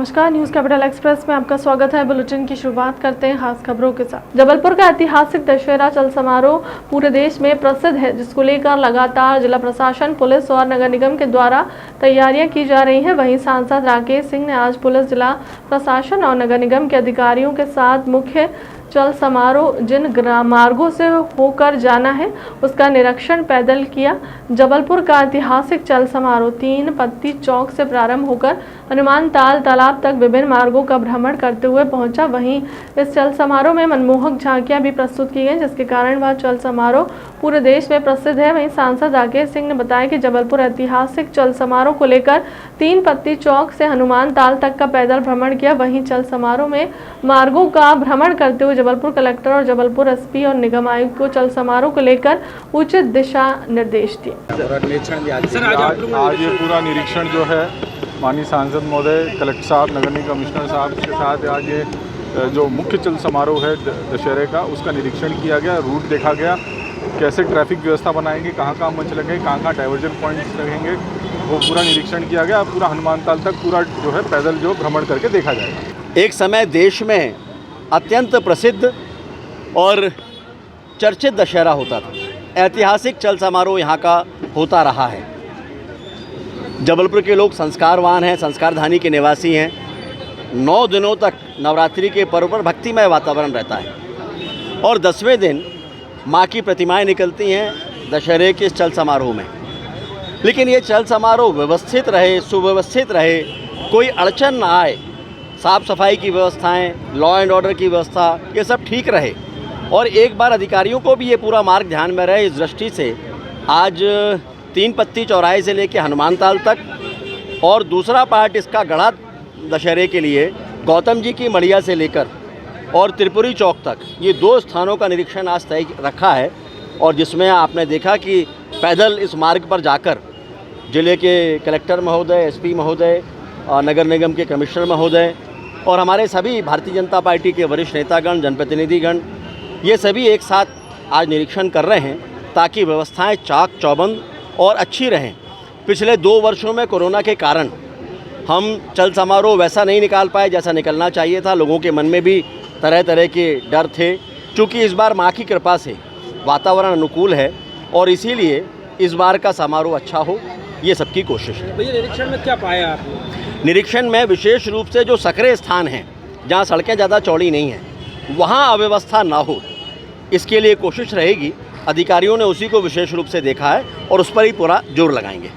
नमस्कार, news capital express में आपका स्वागत है। बुलेटिन की शुरुआत करते हैं खास खबरों के साथ। जबलपुर का ऐतिहासिक दशहरा चल समारोह पूरे देश में प्रसिद्ध है, जिसको लेकर लगातार जिला प्रशासन, पुलिस और नगर निगम के द्वारा तैयारियां की जा रही हैं। वहीं सांसद राकेश सिंह ने आज पुलिस, जिला प्रशासन और नगर निगम के अधिकारियों के साथ मुख्य चल समारोह जिन मार्गों से होकर जाना है उसका निरीक्षण पैदल किया। जबलपुर का ऐतिहासिक चल समारोह 3 पत्ती चौक से प्रारंभ होकर हनुमान ताल तालाब तक विभिन्न मार्गों का भ्रमण करते हुए पहुंचा। वहीं इस चल समारोह में मनमोहक झांकियां भी प्रस्तुत की गई, जिसके कारण वह चल समारोह पूरे देश में प्रसिद्ध है। वहीं सांसद राकेश सिंह ने बताया कि जबलपुर ऐतिहासिक चल समारोह को लेकर 3 पत्ती चौक से हनुमान ताल तक का पैदल भ्रमण किया। वहीं चल समारोह में मार्गों का भ्रमण करते हुए जबलपुर कलेक्टर और जबलपुर एसपी और निगम आयुक्त को चल समारोह को लेकर उचित दिशा निर्देश दिए। आज ये पूरा निरीक्षण जो है माननीय सांसद महोदय, कलेक्टर साहब, नगर निगम कमिश्नर साहब के साथ आज ये जो मुख्य चल समारोह है दशहरे का, उसका निरीक्षण किया गया, रूट देखा गया, कैसे ट्रैफिक व्यवस्था बनाएंगे, कहाँ कहाँ मंच लगेंगे, कहाँ डाइवर्जन पॉइंट्स लगेंगे, वो पूरा निरीक्षण किया गया। पूरा हनुमान ताल तक पूरा जो है पैदल जो भ्रमण करके देखा जाएगा। एक समय देश में अत्यंत प्रसिद्ध और चर्चित दशहरा होता था। ऐतिहासिक चल समारोह यहाँ का होता रहा है। जबलपुर के लोग संस्कारवान हैं, संस्कारधानी के निवासी हैं। 9 दिनों तक नवरात्रि के पर्व पर भक्तिमय वातावरण रहता है और 10वें दिन माँ की प्रतिमाएं निकलती हैं दशहरे के इस चल समारोह में। लेकिन ये चल समारोह व्यवस्थित रहे, सुव्यवस्थित रहे, कोई अड़चन ना आए, साफ़ सफाई की व्यवस्थाएं, लॉ एंड ऑर्डर की व्यवस्था, ये सब ठीक रहे और एक बार अधिकारियों को भी ये पूरा मार्ग ध्यान में रहे। इस दृष्टि से आज 3 पत्ती चौराहे से लेकर हनुमान ताल तक और दूसरा पार्ट इसका गढ़ा दशहरे के लिए गौतम जी की मढ़िया से लेकर और त्रिपुरी चौक तक, ये 2 स्थानों का निरीक्षण आज तय रखा है। और जिसमें आपने देखा कि पैदल इस मार्ग पर जाकर जिले के कलेक्टर महोदय, एसपी महोदय, नगर निगम के कमिश्नर महोदय और हमारे सभी भारतीय जनता पार्टी के वरिष्ठ नेतागण, जनप्रतिनिधिगण, ये सभी एक साथ आज निरीक्षण कर रहे हैं ताकि व्यवस्थाएं चाक चौबंद और अच्छी रहें। पिछले 2 वर्षों में कोरोना के कारण हम चल समारोह वैसा नहीं निकाल पाए जैसा निकलना चाहिए था। लोगों के मन में भी तरह तरह के डर थे। चूँकि इस बार माँ की कृपा से वातावरण अनुकूल है और इसीलिए इस बार का समारोह अच्छा हो, ये सबकी कोशिश है। भैया, निरीक्षण में क्या पाया आपने? निरीक्षण में विशेष रूप से जो सकरे स्थान हैं, जहाँ सड़कें ज़्यादा चौड़ी नहीं हैं, वहाँ अव्यवस्था ना हो, इसके लिए कोशिश रहेगी। अधिकारियों ने उसी को विशेष रूप से देखा है और उस पर ही पूरा जोर लगाएंगे।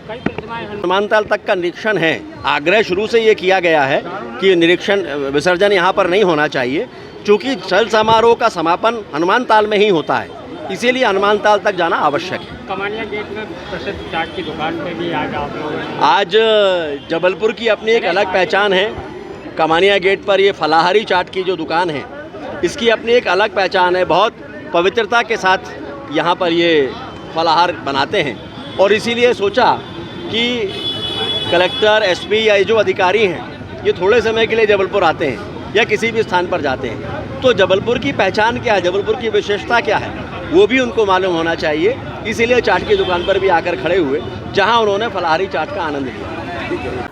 हनुमान ताल तक का निरीक्षण है। आग्रह शुरू से ये किया गया है कि निरीक्षण विसर्जन यहाँ पर नहीं होना चाहिए, क्योंकि चल समारोह का समापन हनुमान ताल में ही होता है, इसीलिए हनुमान ताल तक जाना आवश्यक है। कमानिया गेट में प्रसिद्ध चाट की दुकान पे भी आज जबलपुर की अपनी एक अलग पहचान है। कमानिया गेट पर ये फलाहारी चाट की जो दुकान है, इसकी अपनी एक अलग पहचान है। बहुत पवित्रता के साथ यहाँ पर ये फलाहार बनाते हैं और इसीलिए सोचा कि कलेक्टर, एसपी या जो अधिकारी हैं, ये थोड़े समय के लिए जबलपुर आते हैं या किसी भी स्थान पर जाते हैं, तो जबलपुर की पहचान क्या है, जबलपुर की विशेषता क्या है, वो भी उनको मालूम होना चाहिए। इसीलिए चाट की दुकान पर भी आकर खड़े हुए, जहां उन्होंने फलाहारी चाट का आनंद लिया।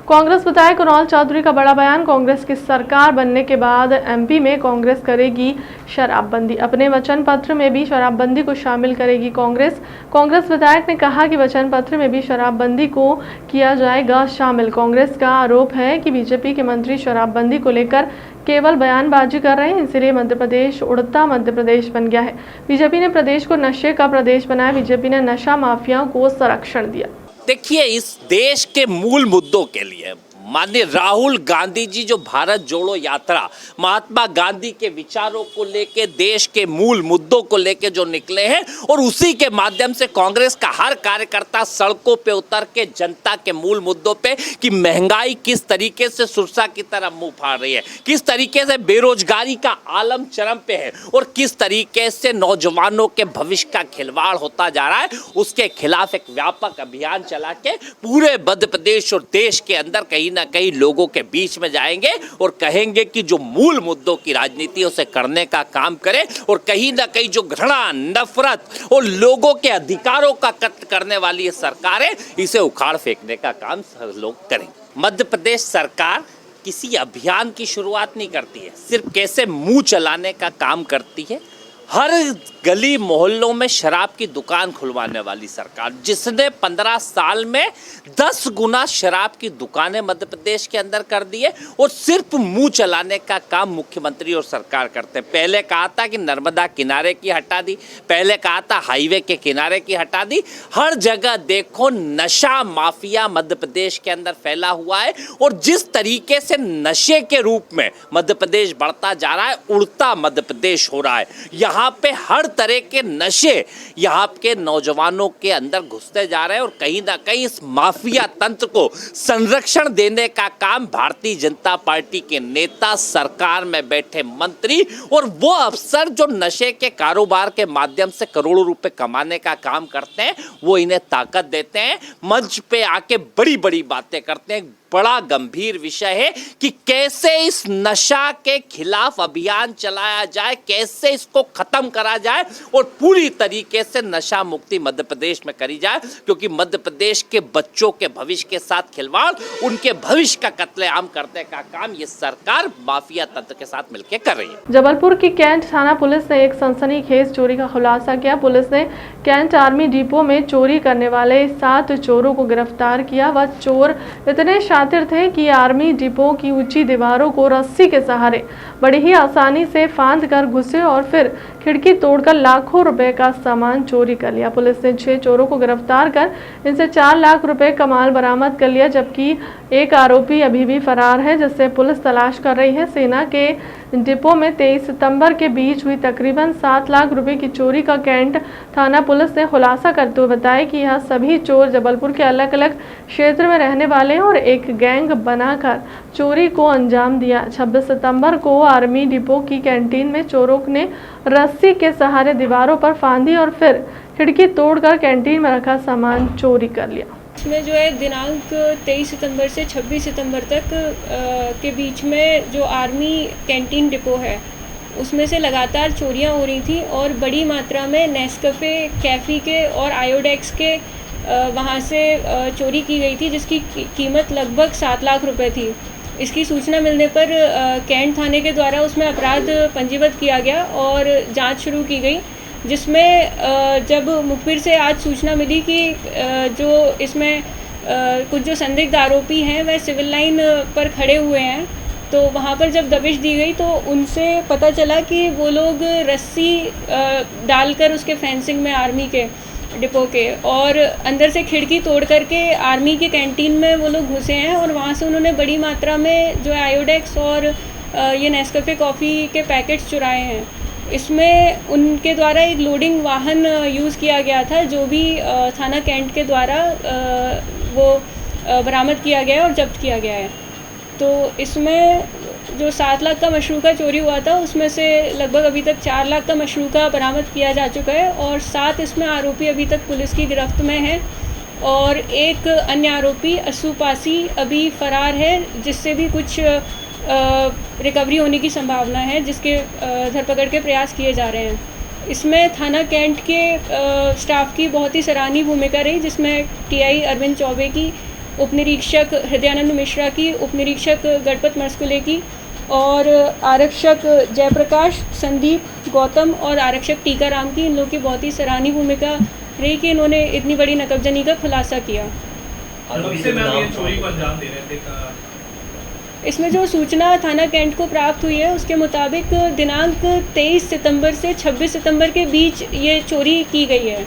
कांग्रेस विधायक कुणाल चौधरी का बड़ा बयान। कांग्रेस की सरकार बनने के बाद एमपी में कांग्रेस करेगी शराबबंदी। अपने वचन पत्र में भी शराबबंदी को शामिल करेगी कांग्रेस विधायक ने कहा कि वचन पत्र में भी शराबबंदी को किया जाएगा शामिल। कांग्रेस का आरोप है कि बीजेपी के मंत्री शराबबंदी को लेकर केवल बयानबाजी कर रहे हैं, इसलिए मध्य प्रदेश उड़ता मध्य प्रदेश बन गया है। बीजेपी ने प्रदेश को नशे का प्रदेश बनाया। बीजेपी ने नशा माफियाओं को संरक्षण दिया। देखिए, इस देश के मूल मुद्दों के लिए माननीय राहुल गांधी जी जो भारत जोड़ो यात्रा, महात्मा गांधी के विचारों को लेके, देश के मूल मुद्दों को लेके जो निकले हैं, और उसी के माध्यम से कांग्रेस का हर कार्यकर्ता सड़कों पे उतर के जनता के मूल मुद्दों पे कि महंगाई किस तरीके से सुरसा की तरफ मुंह फाड़ रही है, किस तरीके से बेरोजगारी का आलम चरम पे है और किस तरीके से नौजवानों के भविष्य का खिलवाड़ होता जा रहा है, उसके खिलाफ एक व्यापक अभियान चला के पूरे मध्य प्रदेश और देश के अंदर कहीं ना कहीं लोगों के बीच में जाएंगे और कहेंगे कि जो मूल मुद्दों की राजनीति उसे करने का काम करें और कहीं ना कहीं जो घृणा, नफरत और लोगों के अधिकारों का कत्ल करने वाली ये सरकार है, इसे उखाड़ फेंकने का काम लोग करें। मध्य प्रदेश सरकार किसी अभियान की शुरुआत नहीं करती है, सिर्फ कैसे मुंह चलाने का काम करती है। हर गली मोहल्लों में शराब की दुकान खुलवाने वाली सरकार, जिसने 15 साल में 10 गुना शराब की दुकानें मध्य प्रदेश के अंदर कर दी है, और सिर्फ मुंह चलाने का काम मुख्यमंत्री और सरकार करते हैं। पहले कहा था कि नर्मदा किनारे की हटा दी, पहले कहा था हाईवे के किनारे की हटा दी। हर जगह देखो नशा माफिया मध्य प्रदेश के अंदर फैला हुआ है, और जिस तरीके से नशे के रूप में मध्य प्रदेश बढ़ता जा रहा है, उड़ता मध्य प्रदेश हो रहा है। यहाँ पे हर तरह के नशे यहाँ के नौजवानों के अंदर घुसते जा रहे हैं, और कहीं ना कहीं इस माफिया तंत्र को संरक्षण देने का काम भारतीय जनता पार्टी के नेता, सरकार में बैठे मंत्री और वो अफसर जो नशे के कारोबार के माध्यम से करोड़ों रुपए कमाने का काम करते हैं, वो इन्हें ताकत देते हैं, मंच पे आके बड़ी बड़ी बातें करते हैं। बड़ा गंभीर विषय है कि कैसे इस नशा के खिलाफ अभियान चलाया जाए, कैसे इसको खत्म करा जाए और पूरी तरीके से नशा मुक्ति मध्य प्रदेश में करी जाए, क्योंकि मध्य प्रदेश के बच्चों के भविष्य के साथ खिलवाड़, उनके भविष्य का कत्लेआम करने का काम ये सरकार माफिया तंत्र के साथ मिलकर कर रही है। जबलपुर की कैंट थाना पुलिस ने एक सनसनीखेज चोरी का खुलासा किया। पुलिस ने कैंट आर्मी डिपो में चोरी करने वाले 7 चोरों को गिरफ्तार किया। वह चोर इतने शातिर थे कि आर्मी डिपो की ऊंची दीवारों को रस्सी के सहारे बड़ी ही आसानी से फांद कर घुसे और फिर खिड़की तोड़कर लाखों रुपए का सामान चोरी कर लिया। पुलिस ने 6 चोरों को गिरफ्तार कर इनसे 4 लाख रुपए का माल बरामद कर लिया, जबकि एक आरोपी अभी भी फरार है, जिससे पुलिस तलाश कर रही है। सेना के डिपो में 23 सितंबर के बीच हुई तकरीबन 7 लाख रुपए की चोरी का कैंट थाना पुलिस ने खुलासा करते हुए बताया कि यह सभी चोर जबलपुर के अलग अलग क्षेत्र में रहने वाले हैं और एक गैंग बनाकर चोरी को अंजाम दिया। 26 सितंबर को आर्मी डिपो की कैंटीन में चोरों ने रस्सी के सहारे दीवारों पर फांदी और फिर खिड़की तोड़कर कैंटीन में रखा सामान चोरी कर लिया। इसमें जो है दिनांक 23 सितंबर से 26 सितंबर तक के बीच में जो आर्मी कैंटीन डिपो है उसमें से लगातार चोरियां हो रही थी और बड़ी मात्रा में नेस्कैफे, कैफ़ी के और आयोडेक्स के वहां से चोरी की गई थी, जिसकी कीमत लगभग 7 लाख रुपए थी। इसकी सूचना मिलने पर कैंट थाने के द्वारा उसमें अपराध पंजीबद्ध किया गया और जांच शुरू की गई, जिसमें जब मुखबिर से आज सूचना मिली कि जो इसमें कुछ जो संदिग्ध आरोपी हैं वह सिविल लाइन पर खड़े हुए हैं, तो वहाँ पर जब दबिश दी गई तो उनसे पता चला कि वो लोग रस्सी डालकर उसके फेंसिंग में आर्मी के डिपो के और अंदर से खिड़की तोड़ करके आर्मी के कैंटीन में वो लोग घुसे हैं और वहाँ से उन्होंने बड़ी मात्रा में जो आयोडेक्स और ये नेस्कैफे कॉफ़ी के पैकेट्स चुराए हैं। इसमें उनके द्वारा एक लोडिंग वाहन यूज़ किया गया था, जो भी थाना कैंट के द्वारा वो बरामद किया गया है और जब्त किया गया है। तो इसमें जो 7 लाख का मशरूका चोरी हुआ था उसमें से लगभग अभी तक 4 लाख का मशरूका बरामद किया जा चुका है और 7 इसमें आरोपी अभी तक पुलिस की गिरफ्त में हैं और एक अन्य आरोपी अस्सू पासी अभी फ़रार है, जिससे भी कुछ रिकवरी होने की संभावना है, जिसके धरपकड़ के प्रयास किए जा रहे हैं। इसमें थाना कैंट के स्टाफ की बहुत ही सराहनीय भूमिका रही, जिसमें टीआई अरविंद चौबे की, उप निरीक्षक हृदयानंद मिश्रा की, उप निरीक्षक गणपत मर्सकुले की और आरक्षक जयप्रकाश, संदीप, गौतम और आरक्षक टीकाराम की, इन लोगों की बहुत ही सराहनीय भूमिका रही कि इन्होंने इतनी बड़ी नकबजनी का खुलासा किया। इसमें जो सूचना थाना कैंट को प्राप्त हुई है उसके मुताबिक दिनांक 23 सितंबर से 26 सितंबर के बीच ये चोरी की गई है।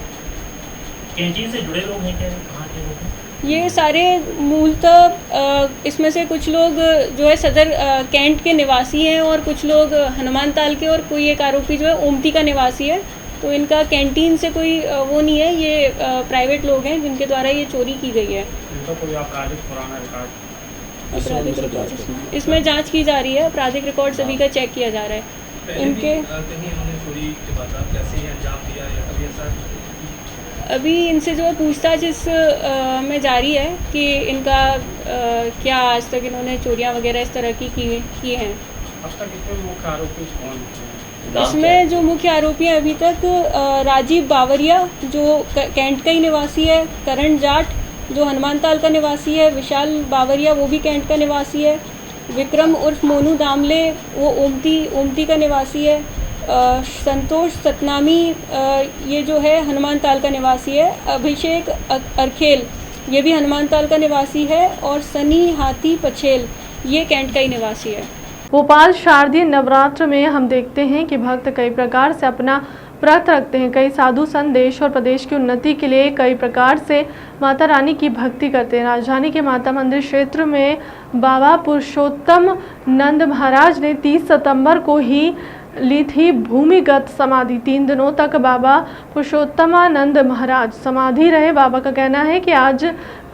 कैंटीन से जुड़े लोग हैं क्या? कहाँ के लोग हैं? ये सारे मूलतः इसमें से कुछ लोग जो है सदर कैंट के निवासी हैं और कुछ लोग हनुमान ताल के और कोई एक आरोपी जो है ओमती का निवासी है। तो इनका कैंटीन से कोई वो नहीं है, ये प्राइवेट लोग हैं जिनके द्वारा ये चोरी की गई है। इनका कोई आपराधिक पुराना रिकॉर्ड? इसमें जांच की जा रही है, आपराधिक रिकॉर्ड सभी का चेक किया जा रहा है। इनके अभी इनसे जो है पूछताछ इस में जारी है कि इनका क्या आज तक इन्होंने चोरियां वगैरह इस तरह की हैं। अब तक इसमें मुख्य आरोपी कौन हैं? इसमें जो मुख्य आरोपी हैं अभी तक राजीव बावरिया जो कैंट का ही निवासी है, करण जाट जो हनुमान ताल का निवासी है, विशाल बावरिया वो भी कैंट का निवासी है, विक्रम उर्फ मोनू दामले वो ओमती का निवासी है। संतोष सतनामी ये जो है हनुमान ताल का निवासी है। अभिषेक अरखेल ये भी हनुमान ताल का निवासी है। और सनी हाथी पछेल ये कैंट का ही निवासी है। भोपाल शारदीय नवरात्र में हम देखते हैं कि भक्त कई प्रकार से अपना व्रत रखते हैं। कई साधु संत देश और प्रदेश की उन्नति के लिए कई प्रकार से माता रानी की भक्ति करते हैं। राजधानी के माता मंदिर क्षेत्र में बाबा पुरुषोत्तम नंद महाराज ने 30 सितंबर को ही ली थी भूमिगत समाधि। 3 दिनों तक बाबा पुरुषोत्तमानंद महाराज समाधि रहे। बाबा का कहना है कि आज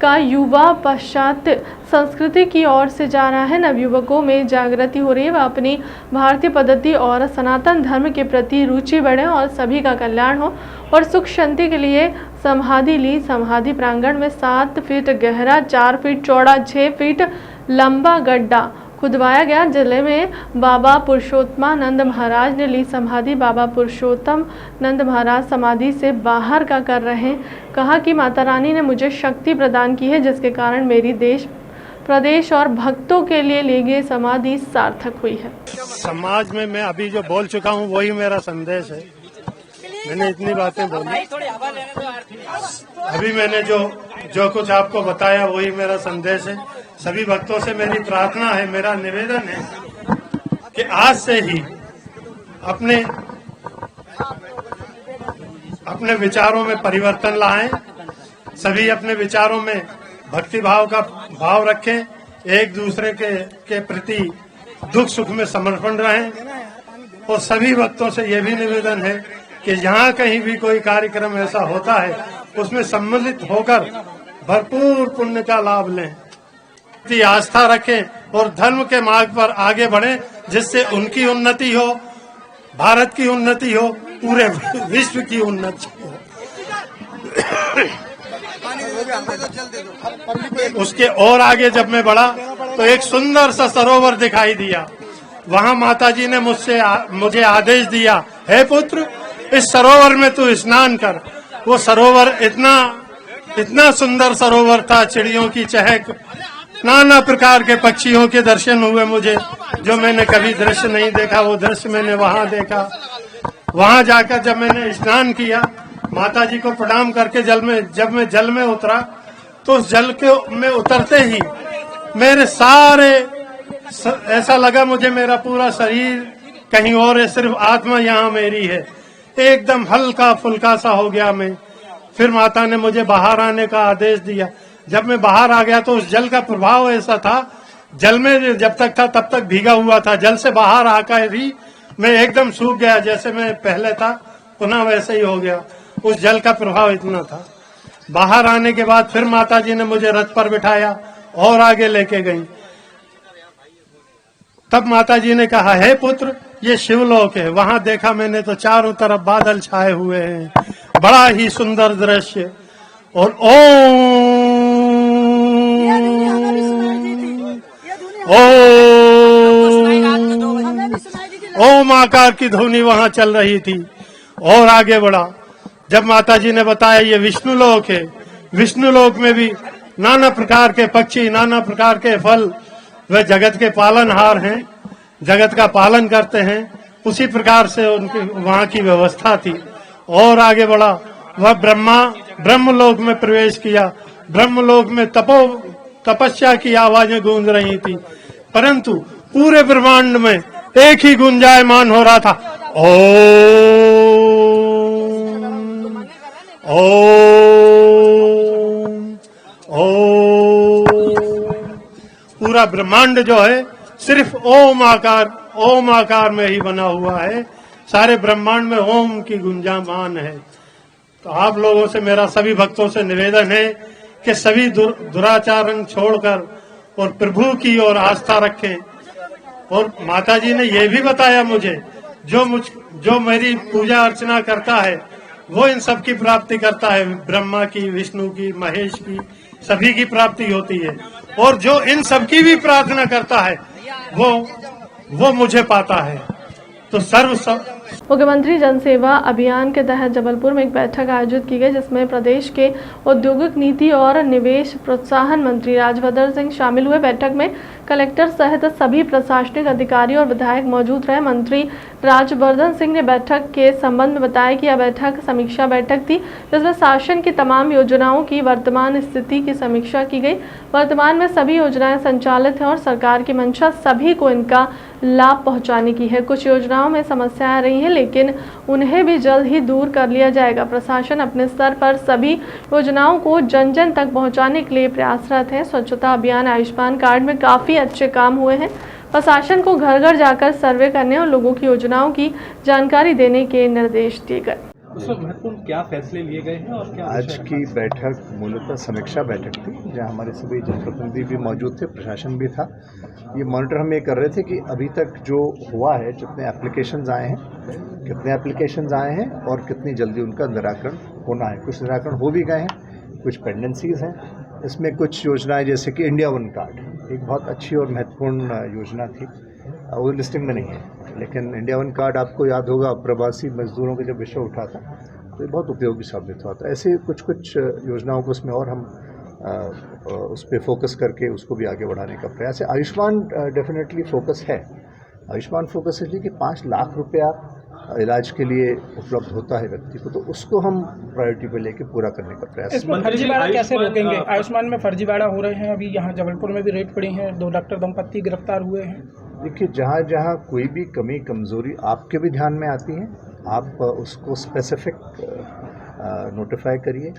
का युवा पाश्चात्य संस्कृति की ओर से जा रहा है। नवयुवकों में जागृति हो रही है। वह अपनी भारतीय पद्धति और सनातन धर्म के प्रति रुचि बढ़े और सभी का कल्याण हो और सुख शांति के लिए समाधि ली। समाधि प्रांगण में 7 फीट गहरा, 4 फीट चौड़ा, 6 फीट लंबा गड्ढा खुदवाया गया। जिले में बाबा पुरुषोत्तमानंद महाराज ने ली समाधि। बाबा पुरुषोत्तम नंद महाराज समाधि से बाहर का कर रहे हैं। कहा कि माता रानी ने मुझे शक्ति प्रदान की है, जिसके कारण मेरी देश प्रदेश और भक्तों के लिए ली गई समाधि सार्थक हुई है। समाज में मैं अभी जो बोल चुका हूँ वही मेरा संदेश है। मैंने इतनी बातें बोली, अभी मैंने जो कुछ आपको बताया वही मेरा संदेश है। सभी भक्तों से मेरी प्रार्थना है, मेरा निवेदन है कि आज से ही अपने विचारों में परिवर्तन लाएं। सभी अपने विचारों में भक्ति भाव का भाव रखें। एक दूसरे के प्रति दुख सुख में समर्पण रहें। और सभी भक्तों से यह भी निवेदन है कि जहाँ कहीं भी कोई कार्यक्रम ऐसा होता है उसमें सम्मिलित होकर भरपूर पुण्य का लाभ लें, आस्था रखें और धर्म के मार्ग पर आगे बढ़ें, जिससे उनकी उन्नति हो, भारत की उन्नति हो, पूरे विश्व की उन्नति हो। उसके और आगे जब मैं बढ़ा तो एक सुंदर सा सरोवर दिखाई दिया। वहां माताजी ने मुझे आदेश दिया, हे पुत्र, इस सरोवर में तू स्नान कर। वो सरोवर इतना सुंदर सरोवर था, चिड़ियों की चहक, नाना प्रकार के पक्षियों के दर्शन हुए मुझे, जो मैंने कभी दृश्य नहीं देखा। वो दृश्य मैंने वहां देखा। वहां जाकर जब मैंने स्नान किया, माताजी को प्रणाम करके जब मैं जल में उतरा, तो उस जल में उतरते ही मेरे ऐसा लगा मुझे मेरा पूरा शरीर कहीं और है, सिर्फ आत्मा यहाँ मेरी है। एकदम हल्का फुल्का सा हो गया मैं। फिर माता ने मुझे बाहर आने का आदेश दिया। जब मैं बाहर आ गया तो उस जल का प्रभाव ऐसा था, जल में जब तक था तब तक भीगा हुआ था। जल से बाहर आकर ही मैं एकदम सूख गया, जैसे मैं पहले था पुनः वैसे ही हो गया। उस जल का प्रभाव इतना था। बाहर आने के बाद फिर माताजी ने मुझे रथ पर बिठाया और आगे लेके गई। तब माताजी ने कहा, हे पुत्र, ये शिवलोक है। वहां देखा मैंने तो चारों तरफ बादल छाए हुए हैं, बड़ा ही सुंदर दृश्य। और ओम आकार की ध्वनि वहां चल रही थी। और आगे बढ़ा, जब माताजी ने बताया ये विष्णु लोक है। विष्णु लोक में भी नाना प्रकार के पक्षी, नाना प्रकार के फल, वे जगत के पालनहार हैं, जगत का पालन करते हैं। उसी प्रकार से उनकी वहां की व्यवस्था थी। और आगे बढ़ा, वह ब्रह्मलोक में प्रवेश किया। ब्रह्मलोक में तपस्या की आवाजें गूंज रही थी, परंतु पूरे ब्रह्मांड में एक ही गुंजायमान हो रहा था, ओम ओम ओम। पूरा ब्रह्मांड जो है सिर्फ ओम आकार में ही बना हुआ है। सारे ब्रह्मांड में ओम की गुंजायमान है। तो आप लोगों से, मेरा सभी भक्तों से निवेदन है कि सभी दुराचरण छोड़कर और प्रभु की ओर आस्था रखें। और माताजी ने यह भी बताया मुझे, जो मेरी पूजा अर्चना करता है वो इन सब की प्राप्ति करता है। ब्रह्मा की, विष्णु की, महेश की, सभी की प्राप्ति होती है। और जो इन सब की भी प्रार्थना करता है वो मुझे पाता है। तो मुख्यमंत्री जनसेवा अभियान के तहत जबलपुर में एक बैठक आयोजित की गई, जिसमें प्रदेश के औद्योगिक नीति और निवेश प्रोत्साहन मंत्री राजभद्र सिंह शामिल हुए। बैठक में कलेक्टर सहित सभी प्रशासनिक अधिकारी और विधायक मौजूद रहे। मंत्री राजवर्धन सिंह ने बैठक के संबंध में बताया कि यह बैठक समीक्षा बैठक थी, जिसमें शासन की तमाम योजनाओं की वर्तमान स्थिति की समीक्षा की गई। वर्तमान में सभी योजनाएं संचालित हैं और सरकार की मंशा सभी को इनका लाभ पहुंचाने की है। कुछ योजनाओं में समस्याएं आ रही हैं, लेकिन उन्हें भी जल्द ही दूर कर लिया जाएगा। प्रशासन अपने स्तर पर सभी योजनाओं को जन जन तक पहुंचाने के लिए प्रयासरत है। स्वच्छता अभियान, आयुष्मान कार्ड में काफ़ी अच्छे काम हुए हैं। प्रशासन को घर घर जाकर सर्वे करने और लोगों की योजनाओं की जानकारी देने के निर्देश दिए गए। महत्वपूर्ण क्या फैसले लिए गए हैं और क्या आज की बैठक मूलतः समीक्षा बैठक थी, जहां हमारे सभी जनप्रतिनिधि भी मौजूद थे, प्रशासन भी था। ये मॉनिटर हम ये कर रहे थे कि अभी तक जो हुआ है, जितने एप्लीकेशंस आए हैं, कितने एप्लीकेशंस आए हैं और कितनी जल्दी उनका निराकरण होना है। कुछ निराकरण हो भी गए हैं, कुछ पेंडेंसीज हैं। इसमें कुछ योजनाएं जैसे कि इंडिया वन कार्ड एक बहुत अच्छी और महत्वपूर्ण योजना थी, वो लिस्टिंग में नहीं है, लेकिन इंडिया वन कार्ड आपको याद होगा प्रवासी मजदूरों का जब विषय उठा था तो ये बहुत उपयोगी साबित हुआ था। ऐसे कुछ योजनाओं को उसमें और हम उस पर फोकस करके उसको भी आगे बढ़ाने का प्रयास है। आयुष्मान डेफिनेटली फोकस है। आयुष्मान फोकस इसलिए कि 5 लाख रुपया इलाज के लिए उपलब्ध होता है व्यक्ति को, तो उसको हम प्रायोरिटी पे लेके पूरा करने का प्रयास। इसमें फर्जीवाड़ा कैसे रोकेंगे? आयुष्मान में फर्जीवाड़ा हो रहे हैं, अभी यहाँ जबलपुर में भी रेड पड़ी हैं, 2 डॉक्टर दंपत्ति गिरफ्तार हुए हैं। देखिए, जहाँ जहाँ कोई भी कमी कमज़ोरी आपके भी ध्यान में आती है, आप उसको स्पेसिफिक नोटिफाई करिए।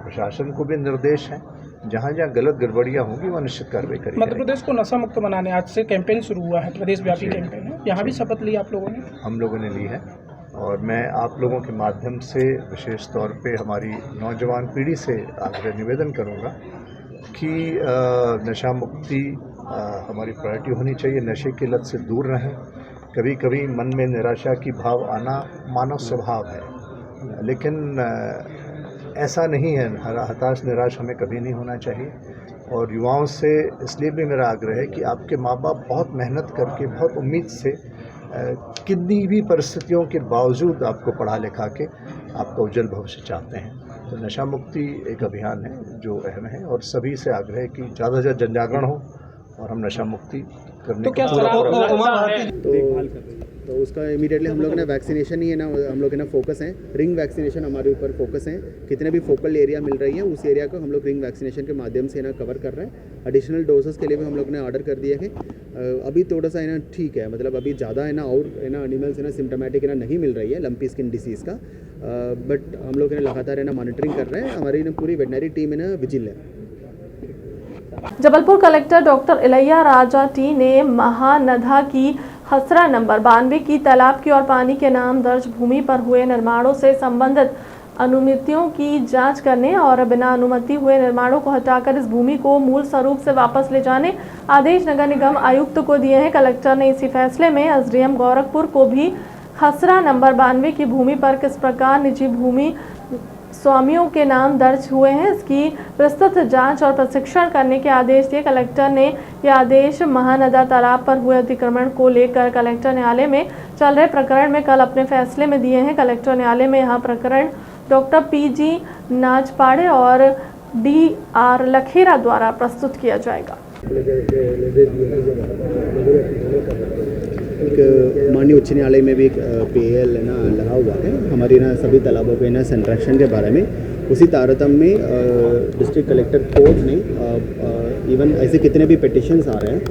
प्रशासन को भी निर्देश है, जहाँ जहाँ गलत गड़बड़ियाँ होंगी वह निश्चित कार्रवाई करेगी। मध्य प्रदेश को नशा मुक्त बनाने आज से कैंपेन शुरू हुआ है, प्रदेश व्यापी कैंपेन है, यहाँ भी शपथ ली आप लोगों ने? हम लोगों ने ली है और मैं आप लोगों के माध्यम से विशेष तौर पे हमारी नौजवान पीढ़ी से आग्रह निवेदन करूँगा कि नशा मुक्ति हमारी प्रायोरिटी होनी चाहिए। नशे की लत से दूर रहें। कभी कभी मन में निराशा की भाव आना मानव स्वभाव है, लेकिन ऐसा नहीं है। हताश निराश हमें कभी नहीं होना चाहिए। और युवाओं से इसलिए भी मेरा आग्रह है कि आपके माँ बाप बहुत मेहनत करके, बहुत उम्मीद से, कितनी भी परिस्थितियों के बावजूद आपको पढ़ा लिखा के आपका उज्जवल भविष्य चाहते हैं। तो नशा मुक्ति एक अभियान है जो अहम है और सभी से आग्रह है कि ज़्यादा से ज़्यादा जन जागरण हो और हम नशा मुक्ति करने का तो उसका इमीडिएटली हम लोग ना वैक्सीनेशन ही है ना, हम लोग है ना फोकस हैं, रिंग वैक्सीनेशन हमारे ऊपर फोकस है। कितने भी फोकल एरिया मिल रही है उस एरिया को हम लोग रिंग वैक्सीनेशन के माध्यम से ना कवर कर रहे हैं। एडिशनल डोजेस के लिए भी हम लोग ने ऑर्डर कर दिया है। अभी थोड़ा सा है ना ठीक है, मतलब अभी ज़्यादा है ना और है ना एनिमल्स है ना सिम्टोमेटिक है ना नहीं मिल रही है लंपी स्किन डिसीज़ का, बट हम लोग है ना लगातार है ना मॉनिटरिंग कर रहे हैं। हमारी ना पूरी वेटनरी टीम है ना विजिल है। Jabalpur collector doctor Ilaiya Raja T ने महानदा की खसरा नंबर 92 की तालाब की और पानी के नाम दर्ज भूमि पर हुए निर्माणों से संबंधित अनुमतियों की जांच करने और बिना अनुमति हुए निर्माणों को हटाकर इस भूमि को मूल स्वरूप से वापस ले जाने आदेश नगर निगम आयुक्त को दिए हैं। कलेक्टर ने इसी फैसले में एसडीएम गोरखपुर को भी खसरा नंबर 92 की भूमि पर किस प्रकार निजी भूमि स्वामियों के नाम दर्ज हुए हैं, इसकी विस्तृत जांच और प्रशिक्षण करने के आदेश दिए। कलेक्टर ने यह आदेश महानदा तालाब पर हुए अतिक्रमण को लेकर कलेक्टर न्यायालय में चल रहे प्रकरण में कल अपने फैसले में दिए हैं। कलेक्टर न्यायालय में यह प्रकरण डॉक्टर पीजी नाजपाड़े और डीआर लखेरा द्वारा प्रस्तुत किया जाएगा। माननीय उच्च न्यायालय में भी एक पीएल है ना लगा हुआ है हमारी ना सभी तालाबों के ना संरक्षण के बारे में। उसी तारतम्य में डिस्ट्रिक्ट कलेक्टर कोर्ट ने इवन ऐसे कितने भी पिटिशंस आ रहे हैं,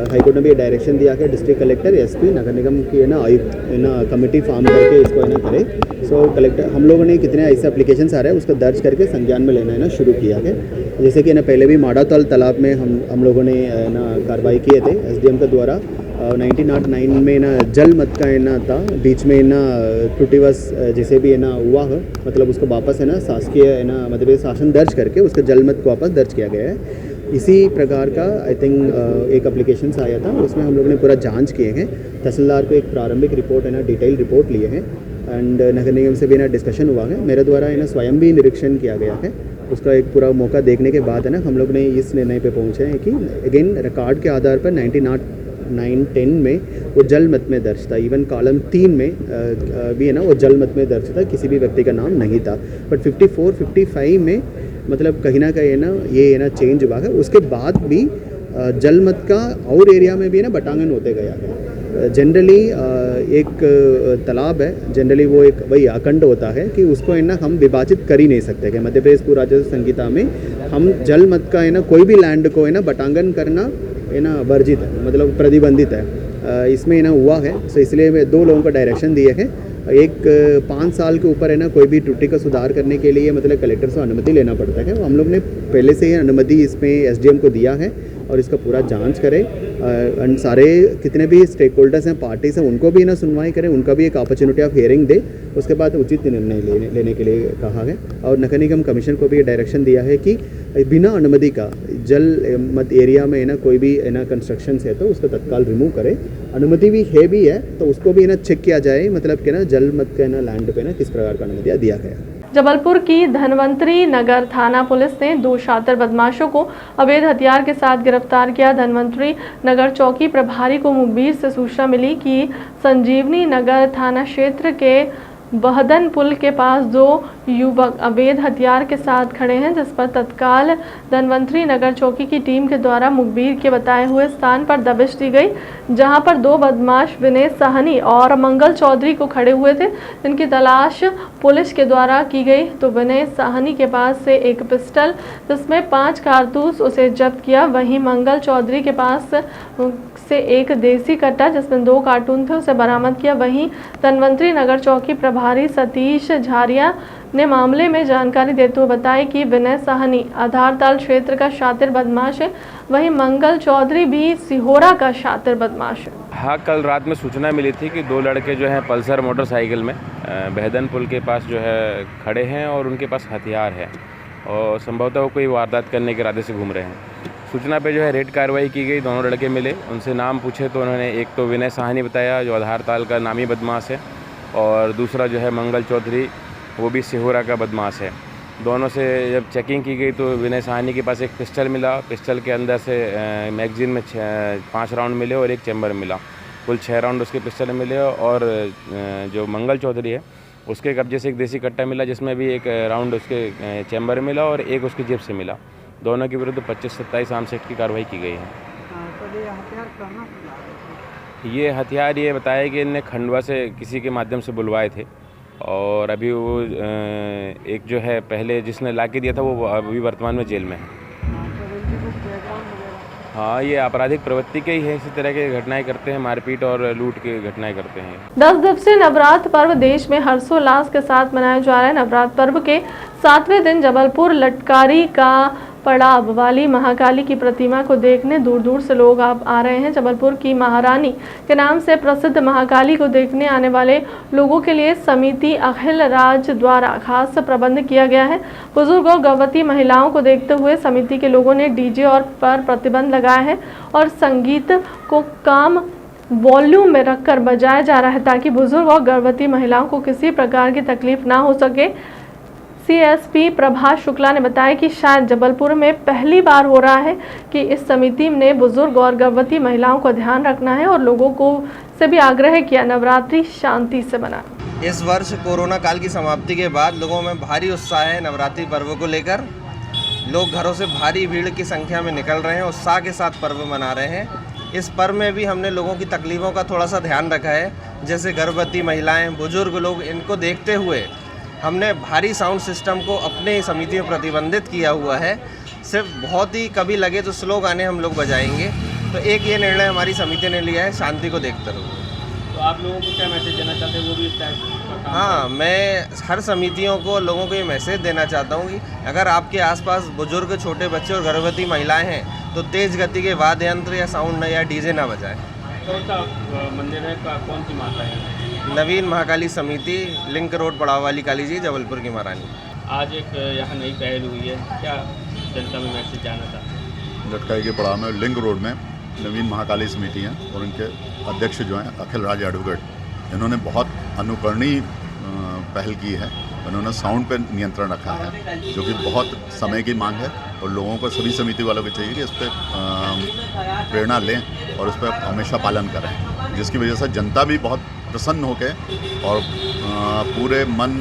हाईकोर्ट ने भी डायरेक्शन दिया कि डिस्ट्रिक्ट कलेक्टर एसपी नगर निगम की है ना आयुक्त है ना कमेटी फॉर्म करके इसको है ना करे। सो कलेक्टर हम लोगों ने कितने ऐसे एप्लीकेशंस आ रहे हैं उसको दर्ज करके संज्ञान में लेना है ना शुरू किया है। जैसे कि ना पहले भी माड़ाताल तालाब में हम लोगों ने ना कार्रवाई किए थे एसडीएम के द्वारा। 1909 में ना जल मत का है ना था, बीच में ना त्रुटिवश जैसे भी है ना हुआ है, मतलब उसको वापस है ना शासकीय है ना मतलब शासन दर्ज करके उसके जल मत को वापस दर्ज किया गया है। इसी प्रकार का आई थिंक एक एप्लीकेशन आया था, उसमें हम लोग ने पूरा जांच किए हैं। तहसीलदार को एक प्रारंभिक रिपोर्ट है ना डिटेल रिपोर्ट लिए हैं एंड नगर निगम से भी ना डिस्कशन हुआ है। मेरे द्वारा है ना स्वयं भी निरीक्षण किया गया है। उसका एक पूरा मौका देखने के बाद है ना हम लोग ने इस निर्णय पे पहुंचे हैं कि अगेन रिकॉर्ड के आधार पर 9-10 में वो जल मत में दर्ज था। इवन कॉलम 3 में भी है ना वो जल मत में दर्ज था, किसी भी व्यक्ति का नाम नहीं था। बट 54-55 में मतलब कहीं ना कहीं है ना ये है ना चेंज हुआ है। उसके बाद भी जल मत का और एरिया में भी है ना बटांगन होते गया है। जनरली एक तालाब है, जनरली वो एक वही अखंड होता है कि उसको है ना हम विभाजित कर ही नहीं सकते कि मध्य प्रदेश राज्य संहिता में हम जल मत का है ना कोई भी लैंड को है ना बटांगन करना है ना वर्जित है, मतलब प्रतिबंधित है। इसमें है ना हुआ है, तो इसलिए 2 लोगों को डायरेक्शन दिए हैं। एक 5 साल के ऊपर है ना कोई भी त्रुटि का सुधार करने के लिए मतलब कलेक्टर से अनुमति लेना पड़ता है। हम लोग ने पहले से ही अनुमति इसमें एसडीएम को दिया है और इसका पूरा जांच करें। सारे कितने भी स्टेक होल्डर्स हैं, पार्टीज हैं, उनको भी ना सुनवाई करें, उनका भी एक अपॉर्चुनिटी ऑफ हियरिंग दे, उसके बाद उचित निर्णय लेने के लिए कहा है। और नगर निगम कमीशन को भी डायरेक्शन दिया है कि बिना अनुमति का जल मत एरिया में है ना कोई भी है ना कंस्ट्रक्शन है तो उसको तत्काल रिमूव करें। अनुमति भी है तो उसको भी ना चेक किया जाए, मतलब कि ना जल मत के ना लैंड पे ना किस प्रकार का अनुमति दिया गया। जबलपुर की धन्वंतरी नगर थाना पुलिस ने 2 शातिर बदमाशों को अवैध हथियार के साथ गिरफ्तार किया। धन्वंतरी नगर चौकी प्रभारी को मुखबिर से सूचना मिली कि संजीवनी नगर थाना क्षेत्र के बहदन पुल के पास 2 युवक अवैध हथियार के साथ खड़े हैं, जिस पर तत्काल धन्वंतरी नगर चौकी की टीम के द्वारा मुखबिर के बताए हुए स्थान पर दबिश दी गई, जहां पर 2 बदमाश विनय साहनी और मंगल चौधरी को खड़े हुए थे, जिनकी तलाश पुलिस के द्वारा की गई। तो विनय साहनी के पास से एक पिस्टल जिसमें 5 कारतूस उसे जब्त किया। वहीं मंगल चौधरी के पास से एक देसी कट्टा जिसमें 2 कार्टून थे उसे बरामद किया। वहीं धन्वंतरी नगर चौकी प्रभारी सतीश झारिया ने मामले में जानकारी देते हुए बताया कि विनय साहनी आधारताल क्षेत्र का शातिर बदमाश है, वहीं मंगल चौधरी भी सिहोरा का शातिर बदमाश है। हाँ, कल रात में सूचना मिली थी कि 2 लड़के जो हैं पल्सर मोटरसाइकिल में बहदन पुल के पास जो है खड़े हैं और उनके पास हथियार है और संभवतः वो कोई वारदात करने के इरादे से घूम रहे हैं। सूचना पे जो है रेड कार्रवाई की गई। दोनों लड़के मिले, उनसे नाम पूछे तो उन्होंने एक तो विनय साहनी बताया जो आधारताल का नामी बदमाश है और दूसरा जो है मंगल चौधरी वो भी सिहोरा का बदमाश है। दोनों से जब चेकिंग की गई तो विनय साहनी के पास एक पिस्टल मिला, पिस्टल के अंदर से मैगजीन में 5 राउंड मिले और एक चैम्बर मिला, कुल 6 राउंड उसके पिस्टल मिले। और जो मंगल चौधरी है उसके कब्जे से एक देसी कट्टा मिला जिसमें भी एक राउंड उसके चैम्बर मिला और एक उसकी जेब से मिला। दोनों के विरुद्ध 25-27 आर्म्स एक्ट की कार्रवाई की गई है। ये हथियार ये बताया कि इन्हें खंडवा से किसी के माध्यम से बुलवाए थे और अभी वो एक जो है पहले जिसने ला के दिया था वो अभी वर्तमान में जेल में है। हाँ, ये आपराधिक प्रवृत्ति के ही है, इसी तरह के घटनाएं करते हैं, मारपीट और लूट की घटनाएं करते हैं। 10 दिवसीय नवरात्र पर्व देश में हर्षोल्लास के साथ मनाया जा रहा है। नवरात्र पर्व के 7वें दिन जबलपुर लटकारी का पड़ाव वाली महाकाली की प्रतिमा को देखने दूर दूर से लोग आ रहे हैं। जबलपुर की महारानी के नाम से प्रसिद्ध महाकाली को देखने आने वाले लोगों के लिए समिति अखिल राज द्वारा खास प्रबंध किया गया है। बुजुर्ग और गर्भवती महिलाओं को देखते हुए समिति के लोगों ने डीजे और पर प्रतिबंध लगाया है और संगीत को कम वॉल्यूम में रखकर बजाया जा रहा है ताकि बुजुर्ग और गर्भवती महिलाओं को किसी प्रकार की तकलीफ ना हो सके। सीएसपी प्रभाष शुक्ला ने बताया कि शायद जबलपुर में पहली बार हो रहा है कि इस समिति ने बुजुर्ग और गर्भवती महिलाओं को ध्यान रखना है और लोगों को से भी आग्रह किया नवरात्रि शांति से मनाएं। इस वर्ष कोरोना काल की समाप्ति के बाद लोगों में भारी उत्साह है नवरात्रि पर्व को लेकर। लोग घरों से भारी भीड़ की संख्या में निकल रहे हैं, उत्साह के साथ पर्व मना रहे हैं। इस पर्व में भी हमने लोगों की तकलीफ़ों का थोड़ा सा ध्यान रखा है, जैसे गर्भवती महिलाएं, बुजुर्ग लोग, इनको देखते हुए हमने भारी साउंड सिस्टम को अपने समिति में प्रतिबंधित किया हुआ है। सिर्फ बहुत ही कभी लगे तो स्लो गाने हम लोग बजाएंगे। तो एक ये निर्णय हमारी समिति ने लिया है, शांति को देखते हुए। तो आप लोगों को क्या मैसेज देना चाहते हैं वो भी इस टाइप का काम? हाँ, मैं हर समितियों को लोगों को ये मैसेज देना चाहता हूँ कि अगर आपके आसपास बुजुर्ग, छोटे बच्चे और गर्भवती महिलाएं हैं तो तेज़ गति के वाद्य यंत्र या साउंड या डीजे ना बजाएं। कौन सा मंदिर है, कौन सी माता है? नवीन महाकाली समिति, लिंक रोड, पड़ाव वाली काली जी, जबलपुर की महारानी। आज एक यहाँ नई पहल हुई है, क्या जनता में मैसेज जाना था? लटकाई के पड़ाव में लिंक रोड में नवीन महाकाली समिति हैं और उनके अध्यक्ष जो हैं अखिल राज एडवोकेट, इन्होंने बहुत अनुकरणीय पहल की है। उन्होंने साउंड पर नियंत्रण रखा है, जो कि बहुत समय की मांग है और लोगों को, सभी समिति वालों को चाहिए कि इस पर प्रेरणा लें और इस पर हमेशा पालन करें, जिसकी वजह से जनता भी बहुत प्रसन्न होकर और पूरे मन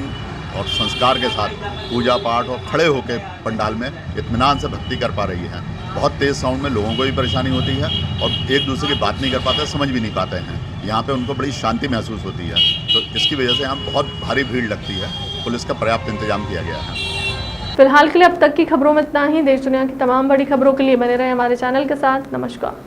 और संस्कार के साथ पूजा पाठ और खड़े होकर पंडाल में इत्मीनान से भक्ति कर पा रही है। बहुत तेज़ साउंड में लोगों को भी परेशानी होती है और एक दूसरे की बात नहीं कर पाते, समझ भी नहीं पाते हैं। यहाँ पे उनको बड़ी शांति महसूस होती है, तो इसकी वजह से यहाँ बहुत भारी भीड़ लगती है। पुलिस का पर्याप्त इंतजाम किया गया है। फिलहाल के लिए अब तक की खबरों में इतना ही। देश दुनिया की तमाम बड़ी खबरों के लिए बने रहे हमारे चैनल के साथ। नमस्कार।